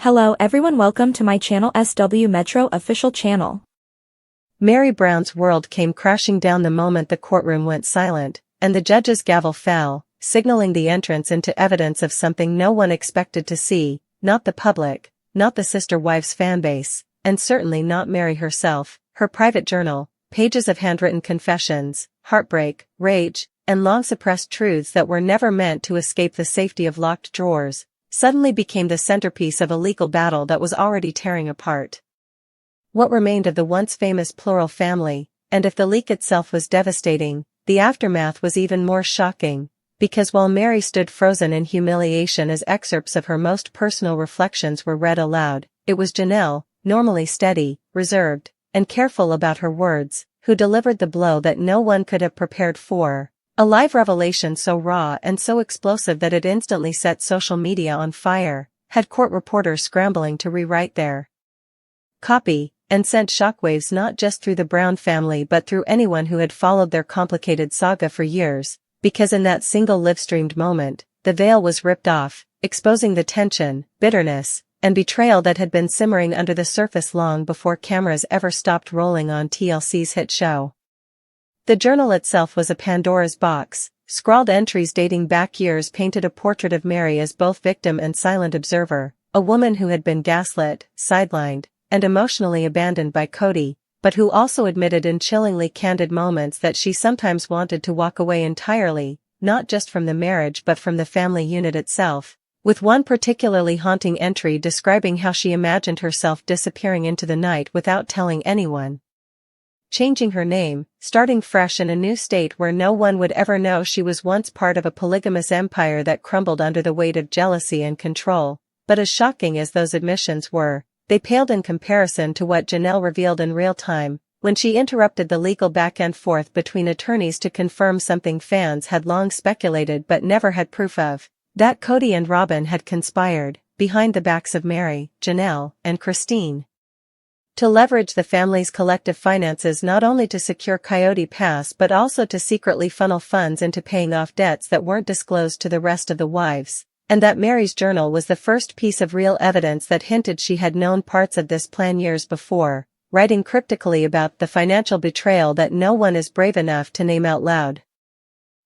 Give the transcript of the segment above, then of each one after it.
Hello everyone, welcome to my channel SW Metro official channel. Meri Brown's world came crashing down the moment the courtroom went silent, and the judge's gavel fell, signaling the entrance into evidence of something no one expected to see, not the public, not the sister wives' fanbase, and certainly not Meri herself. Her private journal, pages of handwritten confessions, heartbreak, rage, and long-suppressed truths that were never meant to escape the safety of locked drawers, suddenly became the centerpiece of a legal battle that was already tearing apart what remained of the once famous plural family. And if the leak itself was devastating, the aftermath was even more shocking, because while Meri stood frozen in humiliation as excerpts of her most personal reflections were read aloud, it was Janelle, normally steady, reserved, and careful about her words, who delivered the blow that no one could have prepared for. A live revelation so raw and so explosive that it instantly set social media on fire, had court reporters scrambling to rewrite their copy, and sent shockwaves not just through the Brown family but through anyone who had followed their complicated saga for years, because in that single live-streamed moment, the veil was ripped off, exposing the tension, bitterness, and betrayal that had been simmering under the surface long before cameras ever stopped rolling on TLC's hit show. The journal itself was a Pandora's box. Scrawled entries dating back years painted a portrait of Meri as both victim and silent observer, a woman who had been gaslit, sidelined, and emotionally abandoned by Cody, but who also admitted in chillingly candid moments that she sometimes wanted to walk away entirely, not just from the marriage but from the family unit itself, with one particularly haunting entry describing how she imagined herself disappearing into the night without telling anyone. Changing her name, starting fresh in a new state where no one would ever know she was once part of a polygamous empire that crumbled under the weight of jealousy and control. But as shocking as those admissions were, they paled in comparison to what Janelle revealed in real time, when she interrupted the legal back and forth between attorneys to confirm something fans had long speculated but never had proof of, that Cody and Robin had conspired, behind the backs of Meri, Janelle, and Christine, to leverage the family's collective finances not only to secure Coyote Pass but also to secretly funnel funds into paying off debts that weren't disclosed to the rest of the wives, and that Meri's journal was the first piece of real evidence that hinted she had known parts of this plan years before, writing cryptically about the financial betrayal that no one is brave enough to name out loud.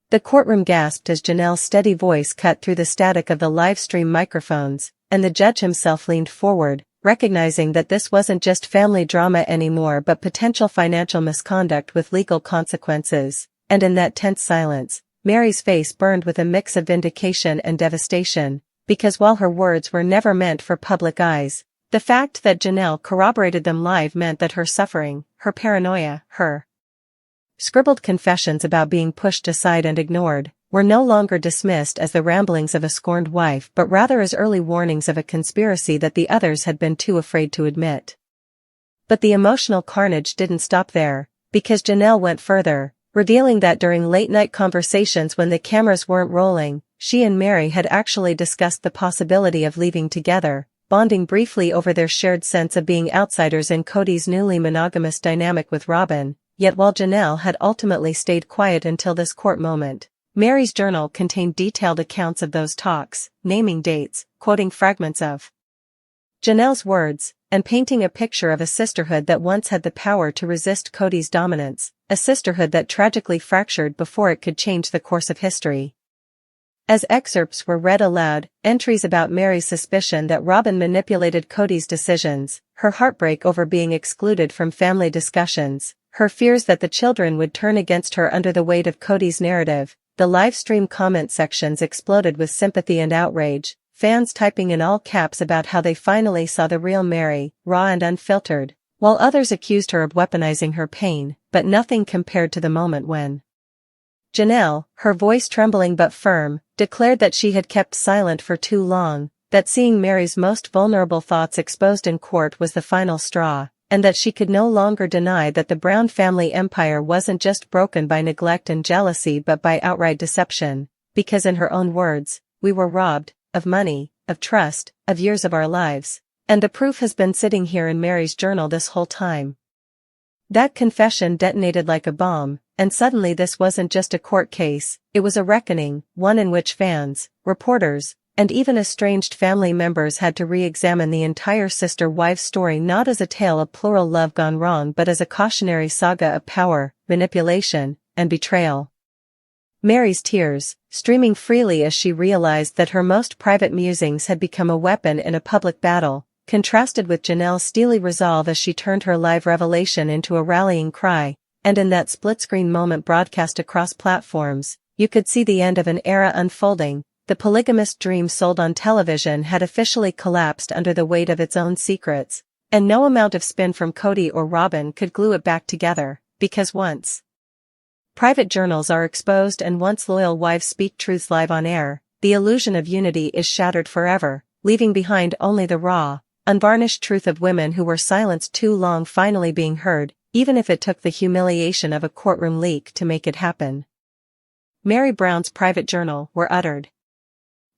The courtroom gasped as Janelle's steady voice cut through the static of the live stream microphones, and the judge himself leaned forward, recognizing that this wasn't just family drama anymore but potential financial misconduct with legal consequences. And in that tense silence, Meri's face burned with a mix of vindication and devastation, because while her words were never meant for public eyes, the fact that Janelle corroborated them live meant that her suffering, her paranoia, her scribbled confessions about being pushed aside and ignored, were no longer dismissed as the ramblings of a scorned wife but rather as early warnings of a conspiracy that the others had been too afraid to admit. But the emotional carnage didn't stop there, because Janelle went further, revealing that during late-night conversations when the cameras weren't rolling, she and Meri had actually discussed the possibility of leaving together, bonding briefly over their shared sense of being outsiders in Cody's newly monogamous dynamic with Robin. Yet while Janelle had ultimately stayed quiet until this court moment, Meri's journal contained detailed accounts of those talks, naming dates, quoting fragments of Janelle's words, and painting a picture of a sisterhood that once had the power to resist Cody's dominance, a sisterhood that tragically fractured before it could change the course of history. As excerpts were read aloud, entries about Meri's suspicion that Robin manipulated Cody's decisions, her heartbreak over being excluded from family discussions, her fears that the children would turn against her under the weight of Cody's narrative, the live stream comment sections exploded with sympathy and outrage, fans typing in all caps about how they finally saw the real Meri, raw and unfiltered, while others accused her of weaponizing her pain, but nothing compared to the moment when Janelle, her voice trembling but firm, declared that she had kept silent for too long, that seeing Meri's most vulnerable thoughts exposed in court was the final straw, and that she could no longer deny that the Brown family empire wasn't just broken by neglect and jealousy but by outright deception, because in her own words, "We were robbed, of money, of trust, of years of our lives, and the proof has been sitting here in Meri's journal this whole time." That confession detonated like a bomb, and suddenly this wasn't just a court case, it was a reckoning, one in which fans, reporters, and even estranged family members had to re-examine the entire sister-wife story not as a tale of plural love gone wrong but as a cautionary saga of power, manipulation, and betrayal. Mary's tears, streaming freely as she realized that her most private musings had become a weapon in a public battle, contrasted with Janelle's steely resolve as she turned her live revelation into a rallying cry, and in that split-screen moment broadcast across platforms, you could see the end of an era unfolding. The polygamist dream sold on television had officially collapsed under the weight of its own secrets, and no amount of spin from Cody or Robin could glue it back together, because once private journals are exposed and once loyal wives speak truths live on air, the illusion of unity is shattered forever, leaving behind only the raw, unvarnished truth of women who were silenced too long finally being heard, even if it took the humiliation of a courtroom leak to make it happen. Meri Brown's private journal were uttered.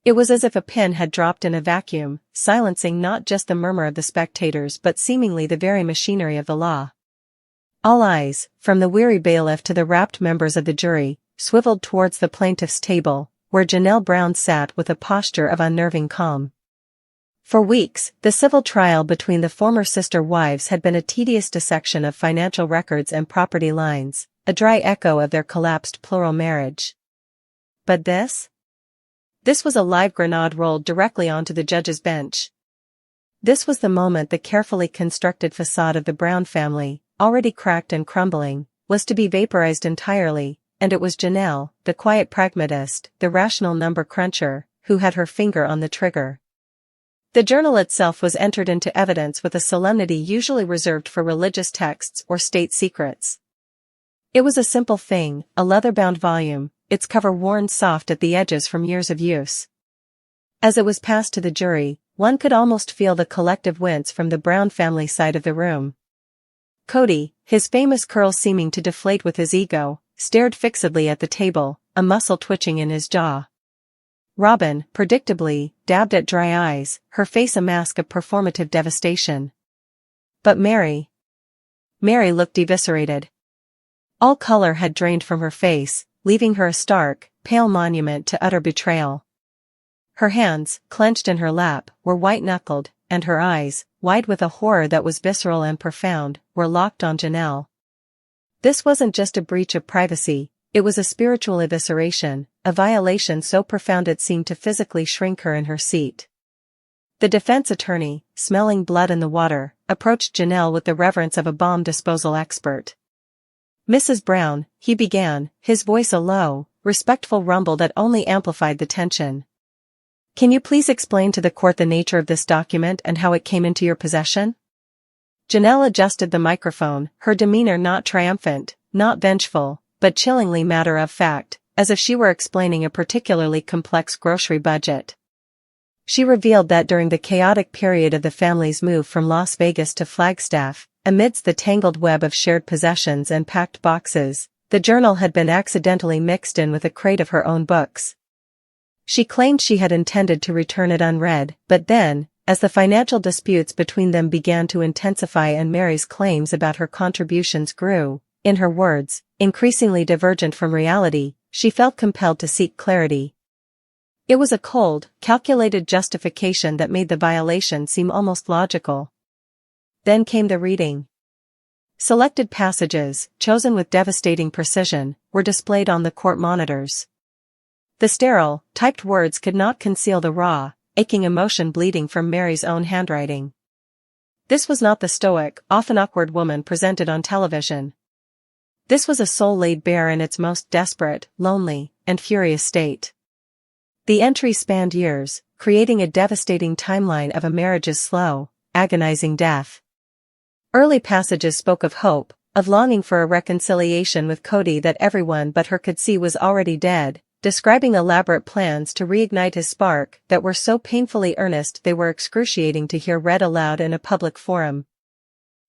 It was as if a pin had dropped in a vacuum, silencing not just the murmur of the spectators but seemingly the very machinery of the law. All eyes, from the weary bailiff to the rapt members of the jury, swiveled towards the plaintiff's table, where Janelle Brown sat with a posture of unnerving calm. For weeks, the civil trial between the former sister wives had been a tedious dissection of financial records and property lines, a dry echo of their collapsed plural marriage. But this was a live grenade rolled directly onto the judge's bench. This was the moment the carefully constructed facade of the Brown family, already cracked and crumbling, was to be vaporized entirely, and it was Janelle, the quiet pragmatist, the rational number cruncher, who had her finger on the trigger. The journal itself was entered into evidence with a solemnity usually reserved for religious texts or state secrets. It was a simple thing, a leather-bound volume, its cover worn soft at the edges from years of use. As it was passed to the jury, one could almost feel the collective wince from the Brown family side of the room. Cody, his famous curls seeming to deflate with his ego, stared fixedly at the table, a muscle twitching in his jaw. Robin, predictably, dabbed at dry eyes, her face a mask of performative devastation. But Meri looked eviscerated. All color had drained from her face, leaving her a stark, pale monument to utter betrayal. Her hands, clenched in her lap, were white-knuckled, and her eyes, wide with a horror that was visceral and profound, were locked on Janelle. This wasn't just a breach of privacy, it was a spiritual evisceration, a violation so profound it seemed to physically shrink her in her seat. The defense attorney, smelling blood in the water, approached Janelle with the reverence of a bomb disposal expert. "Mrs. Brown," he began, his voice a low, respectful rumble that only amplified the tension. "Can you please explain to the court the nature of this document and how it came into your possession?" Janelle adjusted the microphone, her demeanor not triumphant, not vengeful, but chillingly matter-of-fact, as if she were explaining a particularly complex grocery budget. She revealed that during the chaotic period of the family's move from Las Vegas to Flagstaff, amidst the tangled web of shared possessions and packed boxes, the journal had been accidentally mixed in with a crate of her own books. She claimed she had intended to return it unread, but then, as the financial disputes between them began to intensify and Meri's claims about her contributions grew, in her words, increasingly divergent from reality, she felt compelled to seek clarity. It was a cold, calculated justification that made the violation seem almost logical. Then came the reading. Selected passages, chosen with devastating precision, were displayed on the court monitors. The sterile, typed words could not conceal the raw, aching emotion bleeding from Meri's own handwriting. This was not the stoic, often awkward woman presented on television. This was a soul laid bare in its most desperate, lonely, and furious state. The entry spanned years, creating a devastating timeline of a marriage's slow, agonizing death. Early passages spoke of hope, of longing for a reconciliation with Cody that everyone but her could see was already dead, describing elaborate plans to reignite his spark that were so painfully earnest they were excruciating to hear read aloud in a public forum.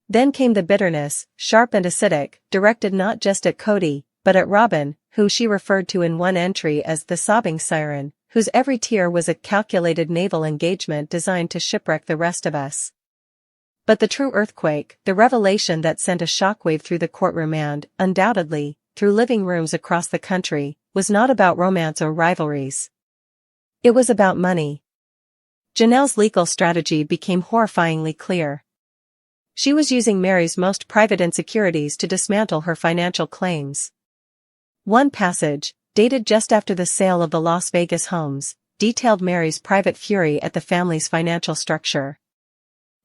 Then came the bitterness, sharp and acidic, directed not just at Cody, but at Robin, who she referred to in one entry as the sobbing siren, whose every tear was a calculated naval engagement designed to shipwreck the rest of us. But the true earthquake, the revelation that sent a shockwave through the courtroom and, undoubtedly, through living rooms across the country, was not about romance or rivalries. It was about money, Janelle's legal strategy became horrifyingly clear. She was using Meri's most private insecurities to dismantle her financial claims. One passage, dated just after the sale of the Las Vegas homes, detailed Meri's private fury at the family's financial structure.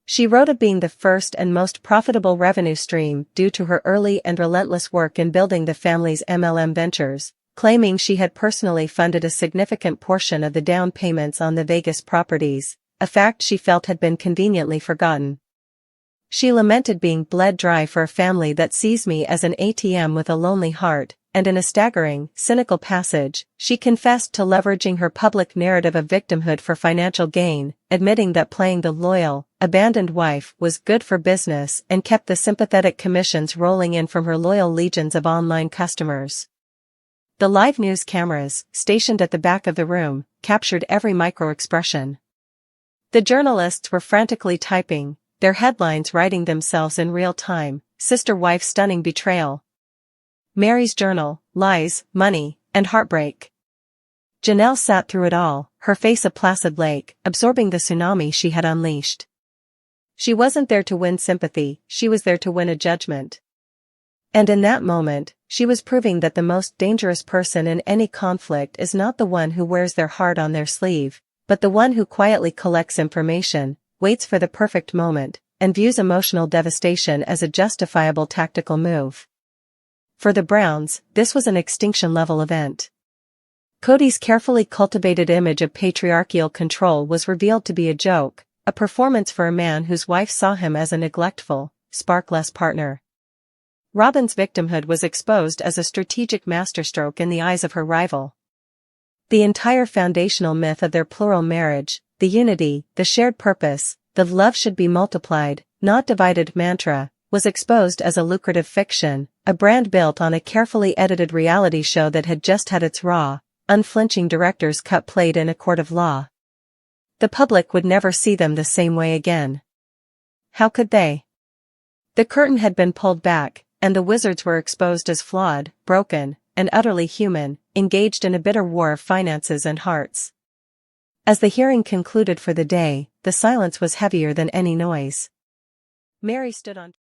She wrote of being the first and most profitable revenue stream due to her early and relentless work in building the family's MLM ventures, claiming she had personally funded a significant portion of the down payments on the Vegas properties, a fact she felt had been conveniently forgotten. She lamented being bled dry for a family that sees me as an ATM with a lonely heart, and in a staggering, cynical passage, she confessed to leveraging her public narrative of victimhood for financial gain, admitting that playing the loyal, abandoned wife was good for business and kept the sympathetic commissions rolling in from her loyal legions of online customers. The live news cameras, stationed at the back of the room, captured every micro-expression. The journalists were frantically typing, their headlines writing themselves in real time: sister-wife stunning betrayal, Meri's journal, lies, money, and heartbreak. Janelle sat through it all, her face a placid lake, absorbing the tsunami she had unleashed. She wasn't there to win sympathy, she was there to win a judgment. And in that moment, she was proving that the most dangerous person in any conflict is not the one who wears their heart on their sleeve, but the one who quietly collects information, waits for the perfect moment, and views emotional devastation as a justifiable tactical move. For the Browns, this was an extinction-level event. Cody's carefully cultivated image of patriarchal control was revealed to be a joke, a performance for a man whose wife saw him as a neglectful, sparkless partner. Robin's victimhood was exposed as a strategic masterstroke in the eyes of her rival. The entire foundational myth of their plural marriage, the unity, the shared purpose, the love should be multiplied, not divided mantra, was exposed as a lucrative fiction, a brand built on a carefully edited reality show that had just had its raw, unflinching director's cut played in a court of law. The public would never see them the same way again. How could they? The curtain had been pulled back, and the wizards were exposed as flawed, broken, and utterly human, engaged in a bitter war of finances and hearts. As the hearing concluded for the day, the silence was heavier than any noise. Meri stood on